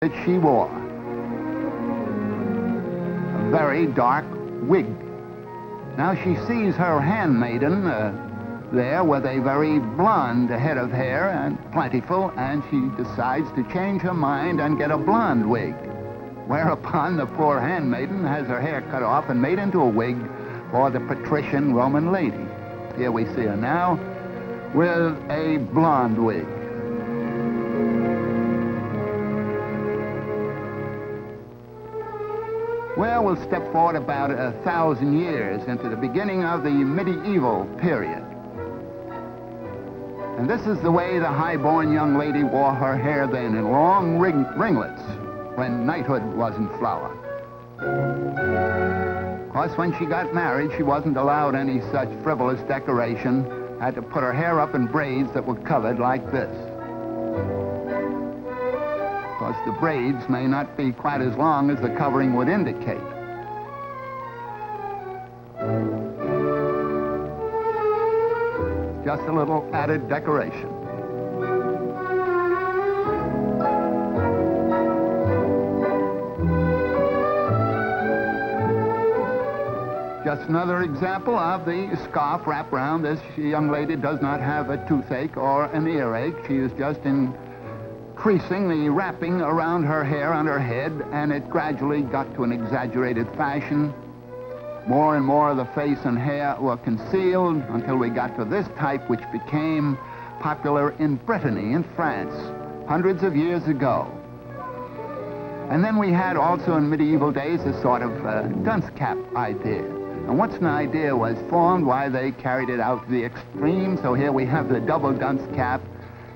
that she wore. A very dark wig. Now she sees her handmaiden there with a very blonde head of hair and plentiful, and she decides to change her mind and get a blonde wig. Whereupon the poor handmaiden has her hair cut off and made into a wig for the patrician Roman lady. Here we see her now with a blonde wig. Well, we'll step forward about 1,000 years into the beginning of the medieval period. And this is the way the high-born young lady wore her hair then, in long ringlets, when knighthood was in flower. Of course, when she got married, she wasn't allowed any such frivolous decoration. Had to put her hair up in braids that were covered like this. Because the braids may not be quite as long as the covering would indicate. Just a little added decoration. Just another example of the scarf wrapped around. This young lady does not have a toothache or an earache. She is just increasing the wrapping around her hair on her head, and it gradually got to an exaggerated fashion. More and more of the face and hair were concealed until we got to this type, which became popular in Brittany, in France, hundreds of years ago. And then we had also in medieval days a sort of dunce cap idea. And once an idea was formed, why, they carried it out to the extreme. So here we have the double dunce cap,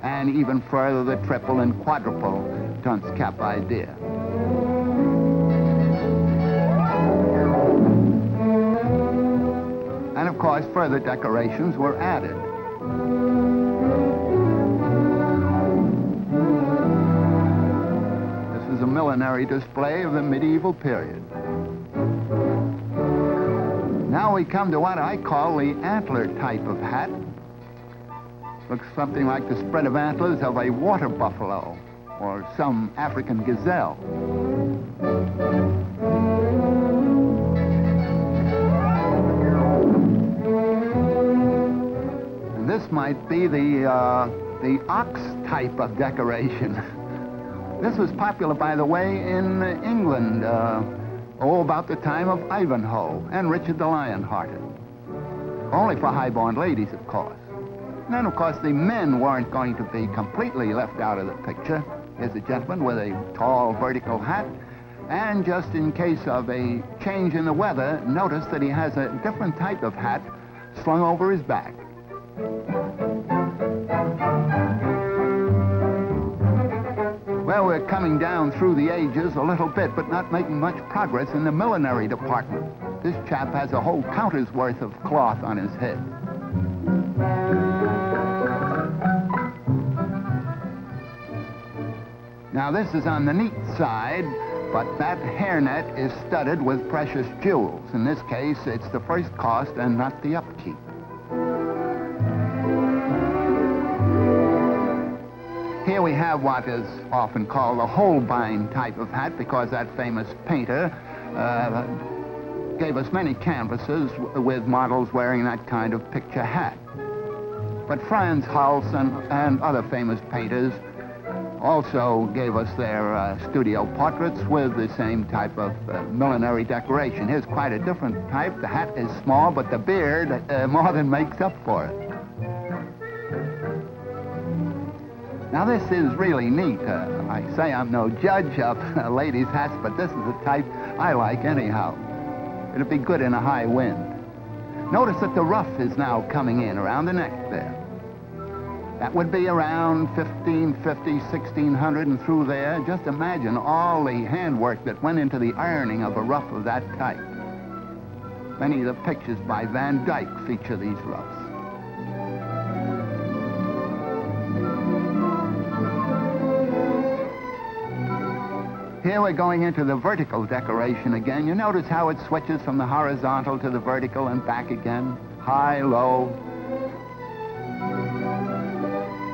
and even further the triple and quadruple dunce cap idea. And of course, further decorations were added. This is a millinery display of the medieval period. Now we come to what I call the antler type of hat. Looks something like the spread of antlers of a water buffalo or some African gazelle. And this might be the ox type of decoration. This was popular, by the way, in England, about the time of Ivanhoe and Richard the Lionhearted. Only for high-born ladies, of course. And then, of course, the men weren't going to be completely left out of the picture. Here's a gentleman with a tall vertical hat. And just in case of a change in the weather, notice that he has a different type of hat slung over his back. Well, we're coming down through the ages a little bit, but not making much progress in the millinery department. This chap has a whole counter's worth of cloth on his head. Now, this is on the neat side, but that hairnet is studded with precious jewels. In this case, it's the first cost and not the upkeep. Here we have what is often called a Holbein type of hat, because that famous painter gave us many canvases with models wearing that kind of picture hat. But Frans Hals and other famous painters also gave us their studio portraits with the same type of millinery decoration. Here's quite a different type. The hat is small, but the beard more than makes up for it. Now, this is really neat. I say I'm no judge of ladies' hats, but this is the type I like anyhow. It'll be good in a high wind. Notice that the ruff is now coming in around the neck there. That would be around 1550, 1600 and through there. Just imagine all the handwork that went into the ironing of a ruff of that type. Many of the pictures by Van Dyck feature these ruffs. Here we're going into the vertical decoration again. You notice how it switches from the horizontal to the vertical and back again. High, low.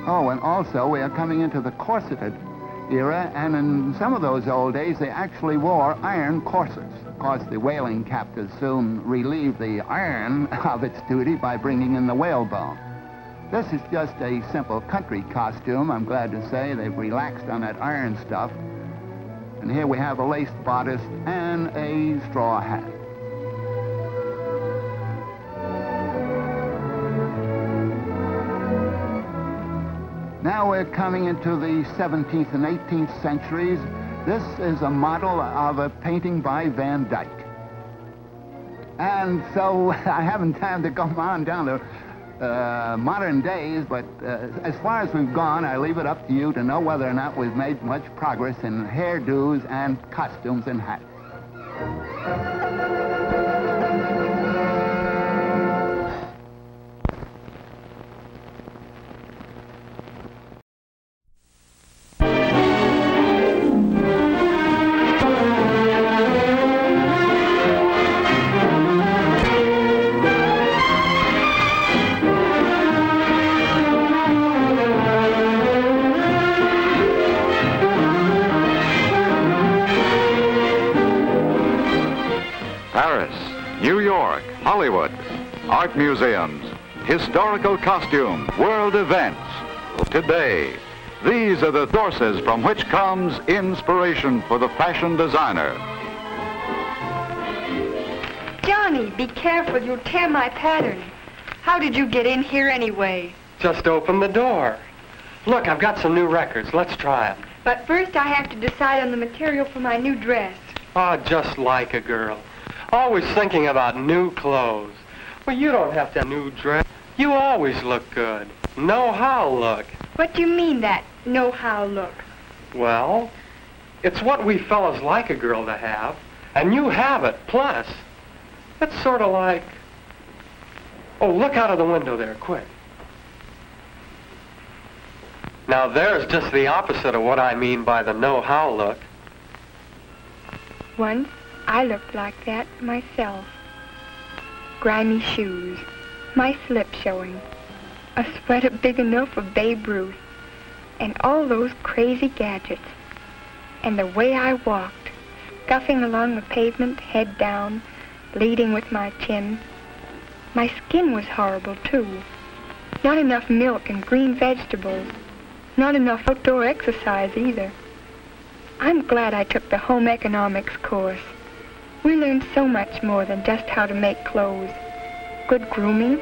Oh, and also we are coming into the corseted era, and in some of those old days, they actually wore iron corsets. Of course, the whaling captors soon relieved the iron of its duty by bringing in the whalebone. This is just a simple country costume, I'm glad to say. They've relaxed on that iron stuff. And here we have a lace bodice and a straw hat. Now we're coming into the 17th and 18th centuries. This is a model of a painting by Van Dyck. And so I haven't time to go on down to modern days, but as far as we've gone, I leave it up to you to know whether or not we've made much progress in hairdos and costumes and hats. New York, Hollywood, art museums, historical costumes, world events. Today, these are the sources from which comes inspiration for the fashion designer. Johnny, be careful, you'll tear my pattern. How did you get in here anyway? Just open the door. Look, I've got some new records. Let's try them. But first I have to decide on the material for my new dress. Oh, just like a girl. Always thinking about new clothes. Well, you don't have to have a new dress. You always look good. Know how look. What do you mean, that know how look? Well, it's what we fellas like a girl to have, and you have it, plus. It's sort of like... Oh, look out of the window there, quick. Now, there's just the opposite of what I mean by the know-how look. Once, I looked like that myself. Grimy shoes, my slip showing, a sweater big enough for Babe Ruth, and all those crazy gadgets. And the way I walked, scuffing along the pavement, head down, leading with my chin. My skin was horrible, too. Not enough milk and green vegetables. Not enough outdoor exercise, either. I'm glad I took the home economics course. We learned so much more than just how to make clothes. Good grooming,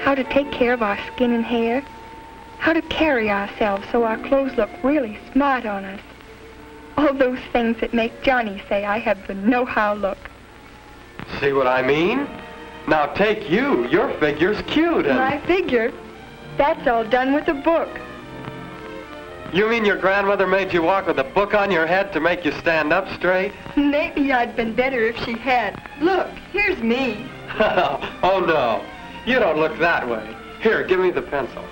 how to take care of our skin and hair, how to carry ourselves so our clothes look really smart on us. All those things that make Johnny say I have the know-how look. See what I mean? Now take you. Your figure's cute and... My figure? That's all done with a book. You mean your grandmother made you walk with a book on your head to make you stand up straight? Maybe I'd been better if she had. Look, here's me. Oh, no. You don't look that way. Here, give me the pencil.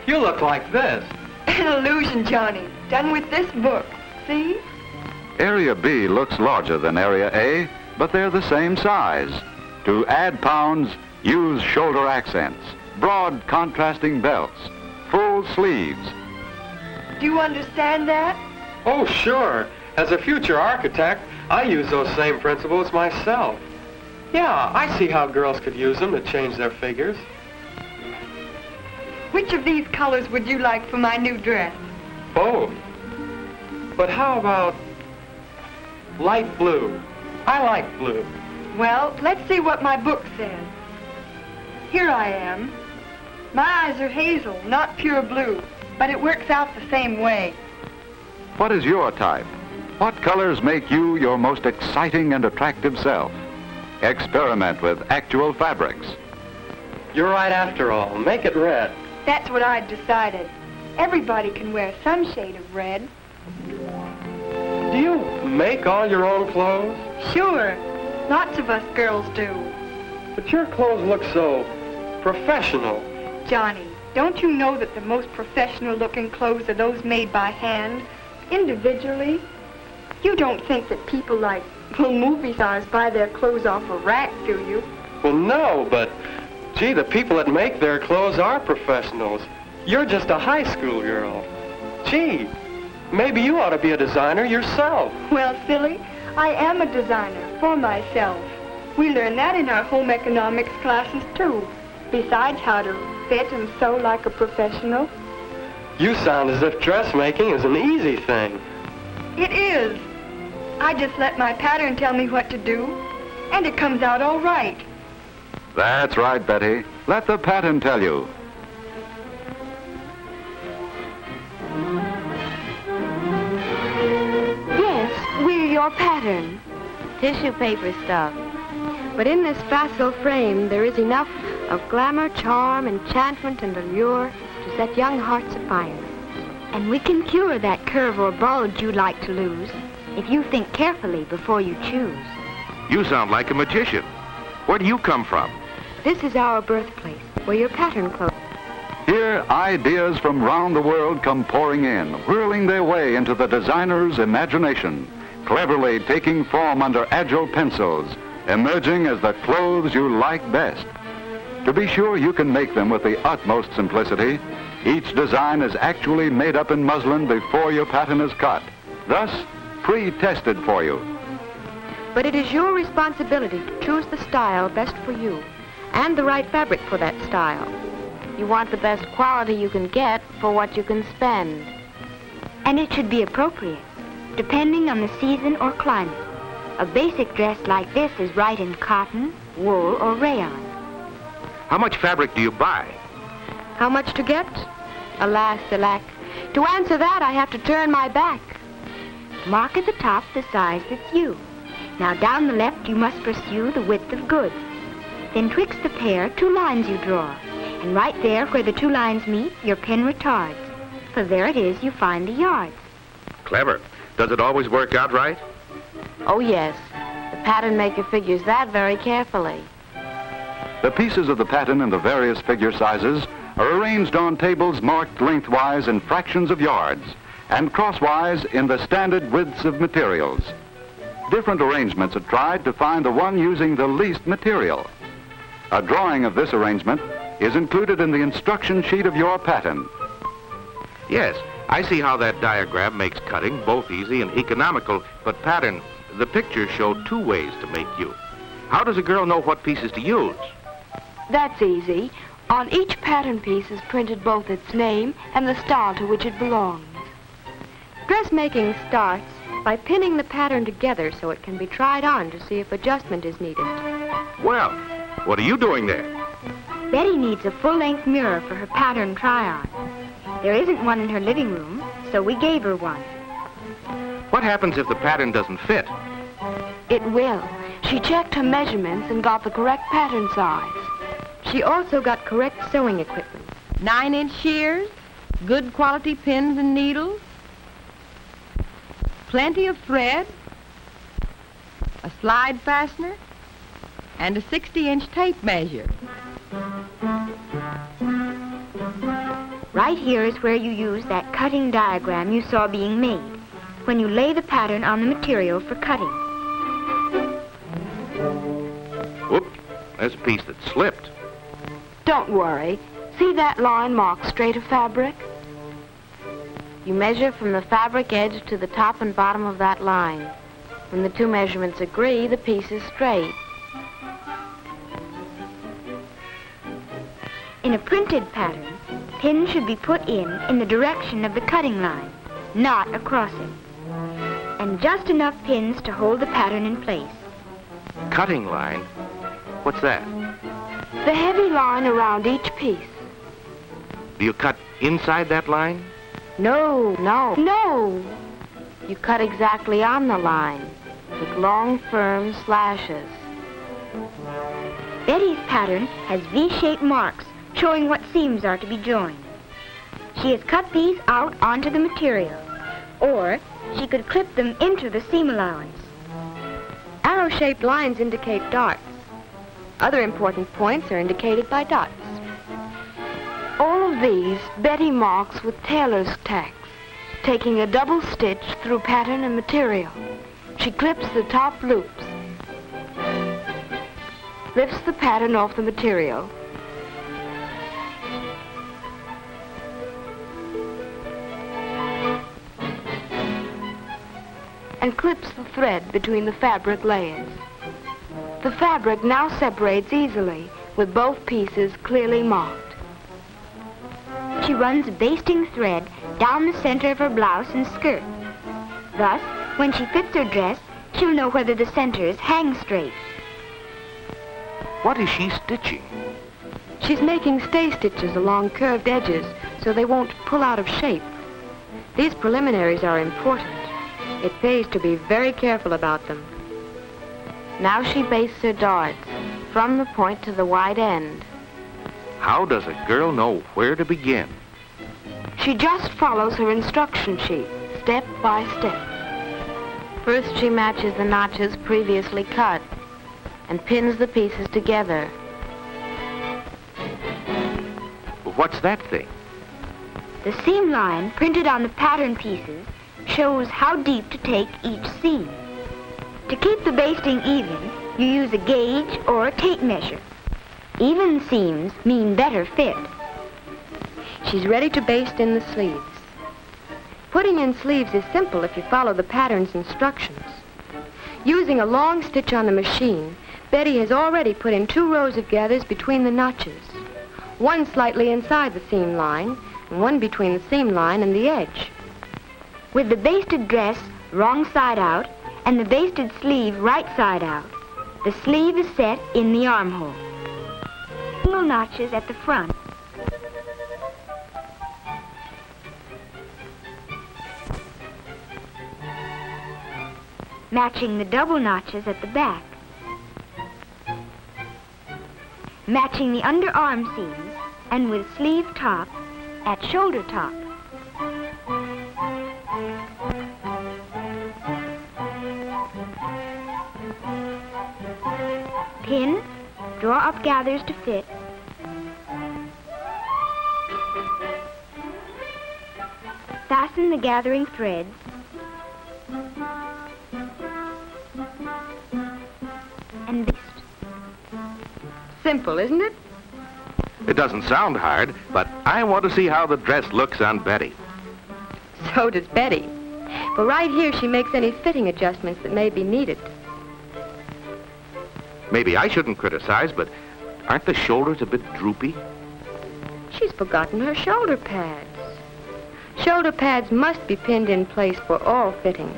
You look like this. An illusion, Johnny. Done with this book. See? Area B looks larger than Area A, but they're the same size. To add pounds, use shoulder accents, broad contrasting belts, full sleeves. Do you understand that? Oh, sure. As a future architect, I use those same principles myself. Yeah, I see how girls could use them to change their figures. Which of these colors would you like for my new dress? Both. But how about light blue? I like blue. Well, let's see what my book says. Here I am. My eyes are hazel, not pure blue, but it works out the same way. What is your type? What colors make you your most exciting and attractive self? Experiment with actual fabrics. You're right after all. Make it red. That's what I'd decided. Everybody can wear some shade of red. Do you make all your own clothes? Sure. Lots of us girls do. But your clothes look so professional. Johnny, don't you know that the most professional-looking clothes are those made by hand, individually? You don't think that people like, well, movie stars buy their clothes off a rack, do you? Well, no, but, gee, the people that make their clothes are professionals. You're just a high school girl. Gee, Maybe you ought to be a designer yourself. Well, silly, I am a designer for myself. We learn that in our home economics classes, too. Besides how to fit and sew like a professional. You sound as if dressmaking is an easy thing. It is. I just let my pattern tell me what to do, and it comes out all right. That's right, Betty. Let the pattern tell you. Yes, we're your pattern. Tissue paper stuff. But in this facile frame, there is enough of glamour, charm, enchantment, and allure to set young hearts afire. And we can cure that curve or bulge you'd like to lose if you think carefully before you choose. You sound like a magician. Where do you come from? This is our birthplace, where your pattern clothes. Here, ideas from round the world come pouring in, whirling their way into the designer's imagination, cleverly taking form under agile pencils, emerging as the clothes you like best. To be sure you can make them with the utmost simplicity, each design is actually made up in muslin before your pattern is cut, thus pre-tested for you. But it is your responsibility to choose the style best for you and the right fabric for that style. You want the best quality you can get for what you can spend. And it should be appropriate, depending on the season or climate. A basic dress like this is right in cotton, wool, or rayon. How much fabric do you buy? How much to get? Alas, alack. To answer that, I have to turn my back. Mark at the top the size that's you. Now down the left you must pursue the width of goods. Then twixt the pair 2 lines you draw. And right there where the 2 lines meet, your pen retards. For there it is you find the yards. Clever. Does it always work out right? Oh, yes. The pattern maker figures that very carefully. The pieces of the pattern in the various figure sizes are arranged on tables marked lengthwise in fractions of yards and crosswise in the standard widths of materials. Different arrangements are tried to find the one using the least material. A drawing of this arrangement is included in the instruction sheet of your pattern. Yes, I see how that diagram makes cutting both easy and economical, but pattern, the pictures show 2 ways to make you. How does a girl know what pieces to use? That's easy. On each pattern piece is printed both its name and the style to which it belongs. Dressmaking starts by pinning the pattern together so it can be tried on to see if adjustment is needed. Well, what are you doing there? Betty needs a full-length mirror for her pattern try-on. There isn't one in her living room, so we gave her one. What happens if the pattern doesn't fit? It will. She checked her measurements and got the correct pattern size. She also got correct sewing equipment. 9-inch shears, good quality pins and needles, plenty of thread, a slide fastener, and a 60-inch tape measure. Right here is where you use that cutting diagram you saw being made, when you lay the pattern on the material for cutting. Whoop, there's a piece that slipped. Don't worry. See that line marked straight of fabric? You measure from the fabric edge to the top and bottom of that line. When the 2 measurements agree, the piece is straight. In a printed pattern, pins should be put in the direction of the cutting line, not across it. And just enough pins to hold the pattern in place. Cutting line? What's that? The heavy line around each piece. Do you cut inside that line? No, no, no! You cut exactly on the line, with long, firm slashes. Betty's pattern has V-shaped marks showing what seams are to be joined. She has cut these out onto the material, or she could clip them into the seam allowance. Arrow-shaped lines indicate darts. Other important points are indicated by dots. All of these Betty marks with tailor's tacks, taking a double stitch through pattern and material. She clips the top loops, lifts the pattern off the material, and clips the thread between the fabric layers. The fabric now separates easily, with both pieces clearly marked. She runs a basting thread down the center of her blouse and skirt. Thus, when she fits her dress, she'll know whether the centers hang straight. What is she stitching? She's making stay stitches along curved edges so they won't pull out of shape. These preliminaries are important. It pays to be very careful about them. Now she bastes her darts from the point to the wide end. How does a girl know where to begin? She just follows her instruction sheet, step by step. First, she matches the notches previously cut and pins the pieces together. What's that thing? The seam line printed on the pattern pieces shows how deep to take each seam. To keep the basting even, you use a gauge or a tape measure. Even seams mean better fit. She's ready to baste in the sleeves. Putting in sleeves is simple if you follow the pattern's instructions. Using a long stitch on the machine, Betty has already put in 2 rows of gathers between the notches. One slightly inside the seam line, and one between the seam line and the edge. With the basted dress wrong side out and the basted sleeve right side out, the sleeve is set in the armhole. Single notches at the front. Matching the double notches at the back. Matching the underarm seams and with sleeve top at shoulder top. Pin, draw up gathers to fit. Fasten the gathering threads. And baste. Simple, isn't it? It doesn't sound hard, but I want to see how the dress looks on Betty. So does Betty. But right here she makes any fitting adjustments that may be needed. Maybe I shouldn't criticize, but aren't the shoulders a bit droopy? She's forgotten her shoulder pads. Shoulder pads must be pinned in place for all fittings.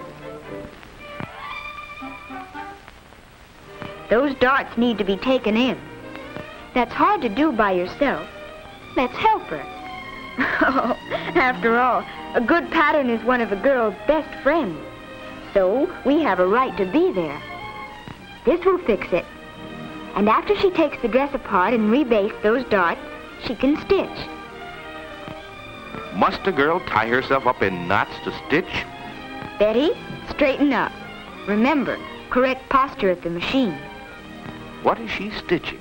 Those darts need to be taken in. That's hard to do by yourself. Let's help her. Oh, after all, a good pattern is one of a girl's best friends. So we have a right to be there. This will fix it. And after she takes the dress apart and rebastes those darts, she can stitch. Must a girl tie herself up in knots to stitch? Betty, straighten up. Remember, correct posture at the machine. What is she stitching?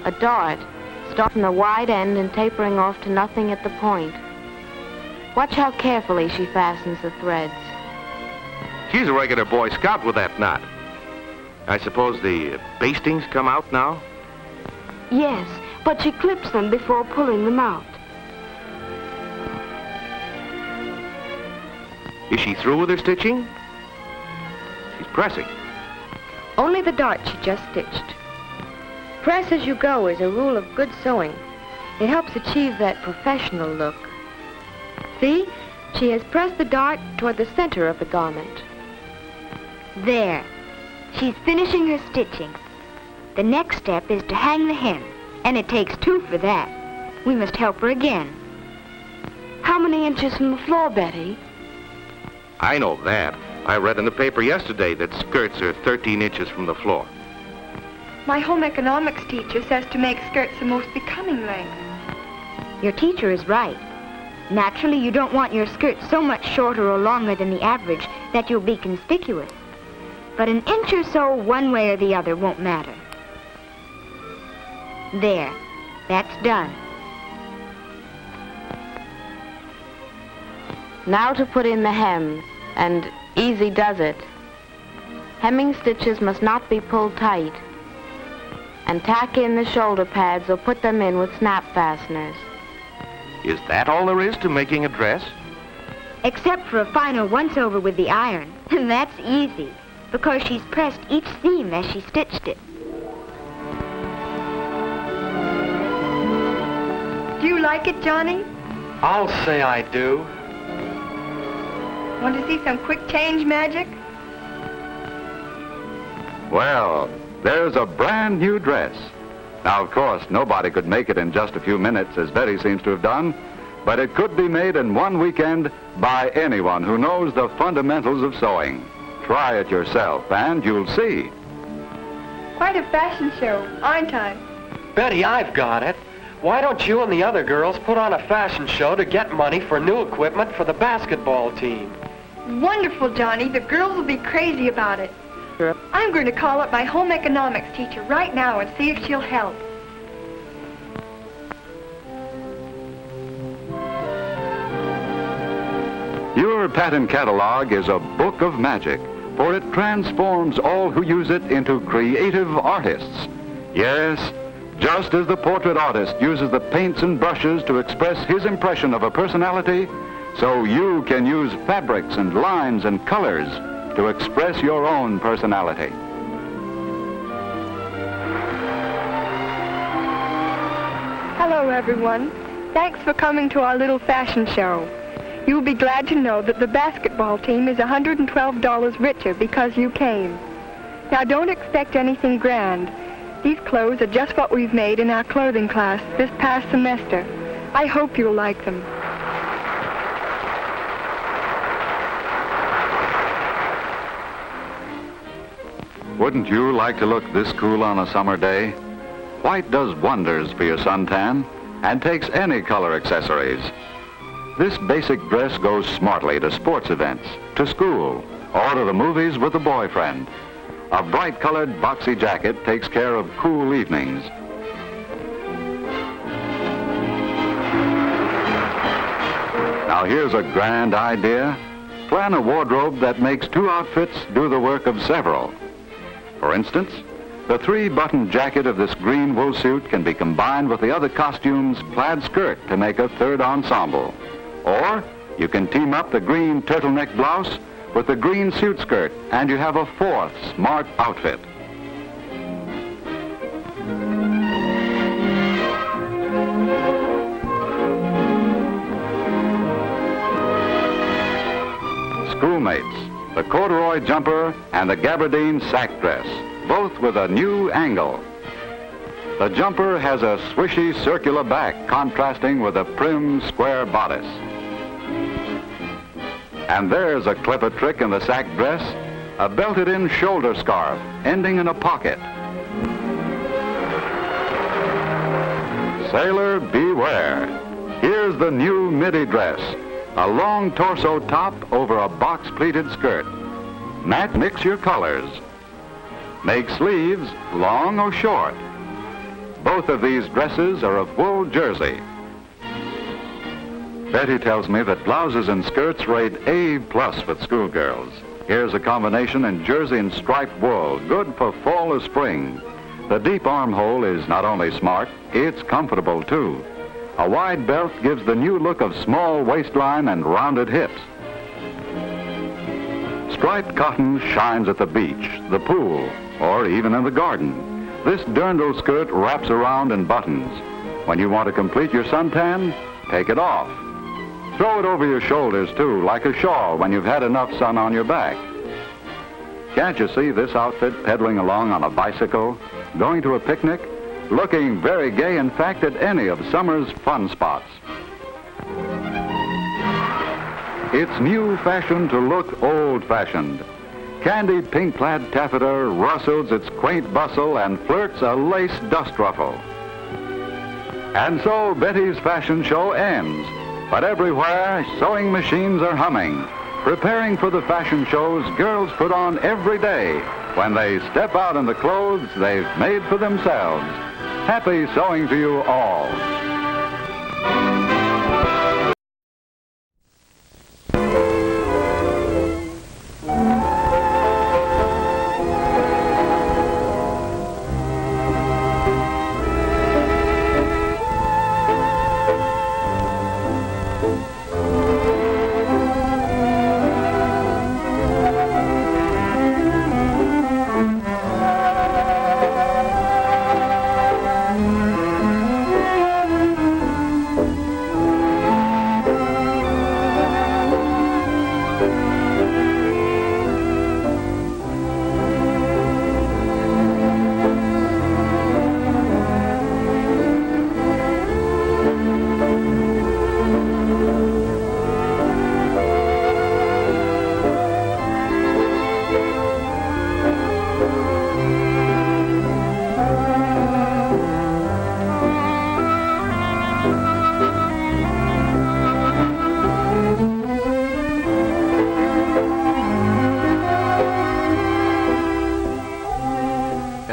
A dart, starting from the wide end and tapering off to nothing at the point. Watch how carefully she fastens the threads. She's a regular Boy Scout with that knot. I suppose the bastings come out now? Yes, but she clips them before pulling them out. Is she through with her stitching? She's pressing. Only the dart she just stitched. Press as you go is a rule of good sewing. It helps achieve that professional look. See? She has pressed the dart toward the center of the garment. There. She's finishing her stitching. The next step is to hang the hem, and it takes 2 for that. We must help her again. How many inches from the floor, Betty? I know that. I read in the paper yesterday that skirts are 13 inches from the floor. My home economics teacher says to make skirts the most becoming length. Your teacher is right. Naturally, you don't want your skirt so much shorter or longer than the average that you'll be conspicuous. But an inch or so one way or the other won't matter. There. That's done. Now to put in the hem, and easy does it. Hemming stitches must not be pulled tight. And tack in the shoulder pads or put them in with snap fasteners. Is that all there is to making a dress? Except for a final once-over with the iron. And that's easy, because she's pressed each seam as she stitched it. Do you like it, Johnny? I'll say I do. Want to see some quick change magic? Well, there's a brand new dress. Now, of course, nobody could make it in just a few minutes, as Betty seems to have done, but it could be made in one weekend by anyone who knows the fundamentals of sewing. Try it yourself, and you'll see. Quite a fashion show, aren't I? Betty, I've got it. Why don't you and the other girls put on a fashion show to get money for new equipment for the basketball team? Wonderful, Johnny. The girls will be crazy about it. I'm going to call up my home economics teacher right now and see if she'll help. Your patent catalog is a book of magic, for it transforms all who use it into creative artists. Yes, just as the portrait artist uses the paints and brushes to express his impression of a personality, so you can use fabrics and lines and colors to express your own personality. Hello, everyone. Thanks for coming to our little fashion show. You'll be glad to know that the basketball team is $112 richer because you came. Now, don't expect anything grand. These clothes are just what we've made in our clothing class this past semester. I hope you'll like them. Wouldn't you like to look this cool on a summer day? White does wonders for your suntan and takes any color accessories. This basic dress goes smartly to sports events, to school, or to the movies with a boyfriend. A bright-colored boxy jacket takes care of cool evenings. Now here's a grand idea. Plan a wardrobe that makes two outfits do the work of several. For instance, the three-button jacket of this green wool suit can be combined with the other costume's plaid skirt to make a third ensemble. Or you can team up the green turtleneck blouse with the green suit skirt, and you have a fourth smart outfit. Schoolmates, the corduroy jumper and the gabardine sack dress, both with a new angle. The jumper has a swishy circular back contrasting with a prim square bodice. And there's a clever trick in the sack dress, a belted-in shoulder scarf ending in a pocket. Sailor, beware. Here's the new midi dress, a long torso top over a box-pleated skirt. Mix your colors. Make sleeves long or short. Both of these dresses are of wool jersey. Betty tells me that blouses and skirts rate A+ with schoolgirls. Here's a combination in jersey and striped wool, good for fall or spring. The deep armhole is not only smart, it's comfortable too. A wide belt gives the new look of small waistline and rounded hips. Striped cotton shines at the beach, the pool, or even in the garden. This dirndl skirt wraps around and buttons. When you want to complete your suntan, take it off. Throw it over your shoulders, too, like a shawl when you've had enough sun on your back. Can't you see this outfit pedaling along on a bicycle, going to a picnic, looking very gay, in fact, at any of summer's fun spots? It's new fashion to look old-fashioned. Candied pink plaid taffeta rustles its quaint bustle and flirts a lace dust ruffle. And so Betty's fashion show ends. But everywhere, sewing machines are humming, preparing for the fashion shows girls put on every day when they step out in the clothes they've made for themselves. Happy sewing to you all.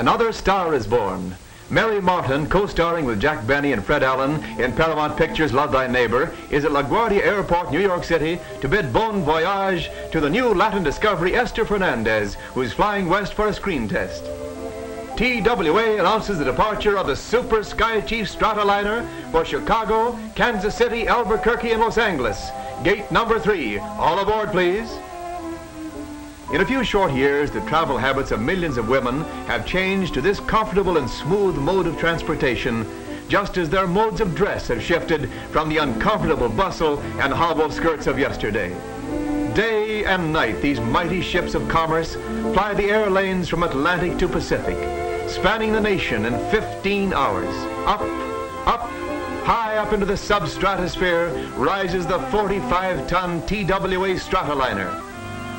another star is born. Mary Martin, co-starring with Jack Benny and Fred Allen in Paramount Pictures' Love Thy Neighbor, is at LaGuardia Airport, New York City, to bid bon voyage to the new Latin discovery Esther Fernandez, who's flying west for a screen test. TWA announces the departure of the Super Sky Chief Stratoliner for Chicago, Kansas City, Albuquerque, and Los Angeles. Gate number 3. All aboard, please. In a few short years, the travel habits of millions of women have changed to this comfortable and smooth mode of transportation, just as their modes of dress have shifted from the uncomfortable bustle and hobble skirts of yesterday. Day and night, these mighty ships of commerce ply the air lanes from Atlantic to Pacific, spanning the nation in 15 hours. Up, high up into the substratosphere rises the 45-ton TWA Stratoliner.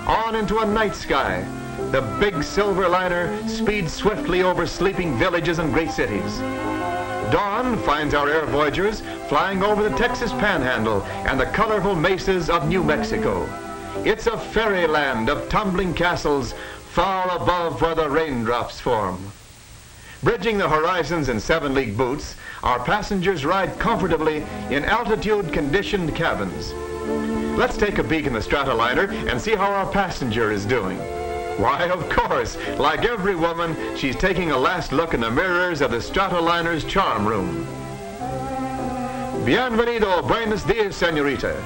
On into a night sky, the big silver liner speeds swiftly over sleeping villages and great cities. Dawn finds our air voyagers flying over the Texas Panhandle and the colorful mesas of New Mexico. It's a fairyland of tumbling castles far above where the raindrops form. Bridging the horizons in 7-league boots, our passengers ride comfortably in altitude-conditioned cabins. Let's take a peek in the Stratoliner and see how our passenger is doing. Why, of course, like every woman, she's taking a last look in the mirrors of the Stratoliner's charm room. Bienvenido, buenos dias, señorita.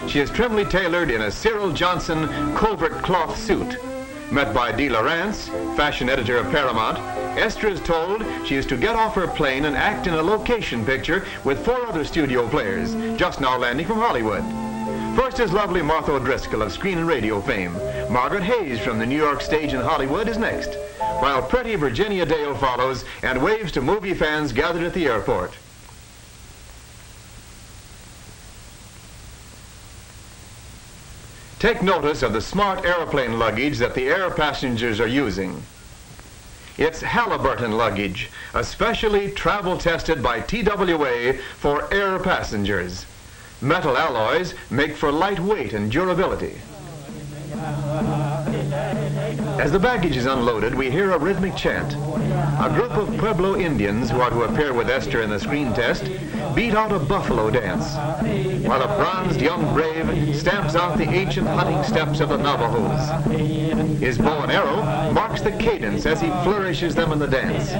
She is trimly tailored in a Cyril Johnson covert cloth suit. Met by Dee Lawrence, fashion editor of Paramount, Esther is told she is to get off her plane and act in a location picture with 4 other studio players, just now landing from Hollywood. First is lovely Martha O'Driscoll of screen and radio fame. Margaret Hayes from the New York stage in Hollywood is next, while pretty Virginia Dale follows and waves to movie fans gathered at the airport. Take notice of the smart airplane luggage that the air passengers are using. It's Halliburton luggage, especially travel tested by TWA for air passengers. Metal alloys make for light weight and durability. As the baggage is unloaded, we hear a rhythmic chant. A group of Pueblo Indians who are to appear with Esther in the screen test beat out a buffalo dance, while a bronzed young brave stamps out the ancient hunting steps of the Navajos. His bow and arrow marks the cadence as he flourishes them in the dance.